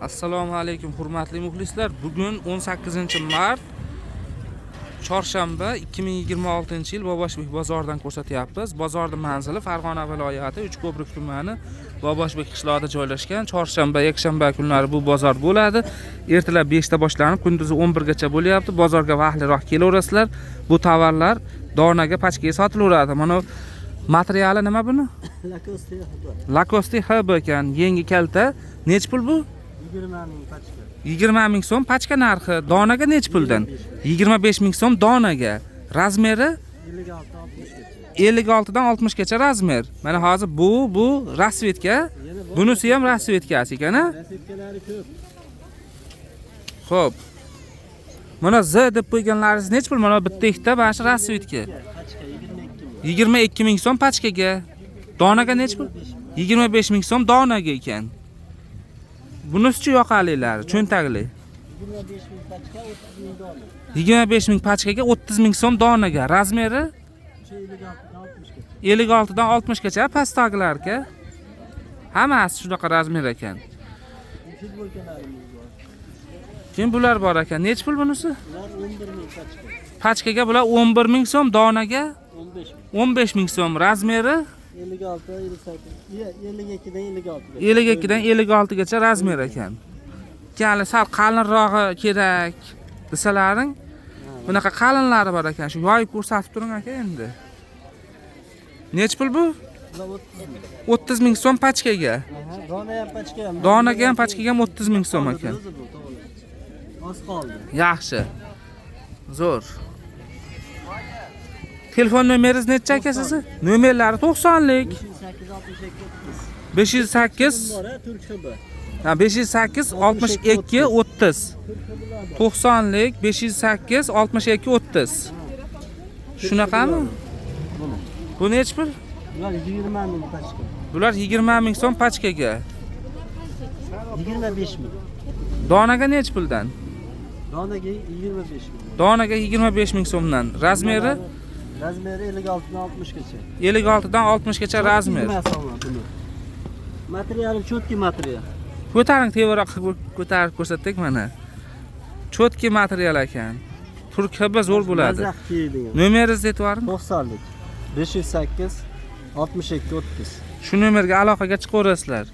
Assalomu alaykum hurmatli muxlislar. Bugun 18-mart chorshanba 2026-yil Boboshbek bozoridan ko'rsatyapmiz. Bozorning manzili Farg'ona viloyati Uchko'prik tumani Boboshbek qishlog'ida joylashgan. Chorshanba, yakshanba kunlari bu bozor bo'ladi. Ertalab 5 ta boshlanib, kunduzi 11 gacha bo'lyapti. Bozorga vaqtliroq kelaverasizlar. Bu tovarlar donaga, pachkaga sotilaveradi. Mana materiali nima buni? Lacoste HB ekan. Yangi kalta. Nech pul bu? 20 ming pachka. 20 ming so'm pachka narxi. Donaga nech puldan? 25 ming so'm donaga. Razmeri 56 dan 60 gacha razmer. Mana hozir bu rasvetka. Bunisi ham rasvetkasi ekan-a? Rasvetkalari ko'p. Xo'p. Mana Z deb qo'yganlaringiz nech pul? Mana bitta ikkita bashi rasvetka. Pachka 22 ming. 22 ming so'm pachkaga. Donaga nech pul? 25 ming so'm donaga ekan. Bunisi yoqalilar, cho'ntakli. 25 ming pachka, 30 ming dona. 25 ming pachkaga, 30 ming so'm donaga. Razmeri 56 dan 60 gacha pastdagilarga. Hammasi shunaqa razmer ekan. Futbolkalarimiz bor. Kim bular bor ekan? Nech pul bunisi? Ular 11 ming pachka. Pachkaga bular 11 ming so'm, donaga 15 ming. 15 ming so'm. Razmeri 56, 58. 52 dan 56. 52 dan 56 gacha razmer ekan. Kali sal qalinrog'i kerak desalaring, bunaqa qalinlari bor ekan. Shu yoyib ko'rsatib turing aka endi. Nech pul bu? 30 ming so'm pachkaga. Dona ham pachka ham. Donaga ham pachkaga ham 30 ming so'm ekan. Oz qoldi. Yaxshi. Zo'r. Telefon nomeringiz necha aka sizni? Nomerlari 90lik. 508 Turk hibi. Ha 508 62 30. 90lik 508 62 30. Shunaqami? Bu nech pul? Ular 20 ming pachka. Bular 20 ming so'm pachkaga. 25 ming. Donaga nech puldan? Donaga 25 ming. Donaga 25 ming so'mdan. Razmeri 56 dan 60 gacha. 56 dan 60 gacha razmer. Materiali cho'tki material. Ko'taring tevaroqqa ko'tarib ko'rsatdik mana. Cho'tki material ekan. Turk hibi zo'r bo'ladi. Mazax kiydigan. Nomeringizni aytib 90lik. 508 62 30. Shu nomerga aloqaga chiqaverasizlar.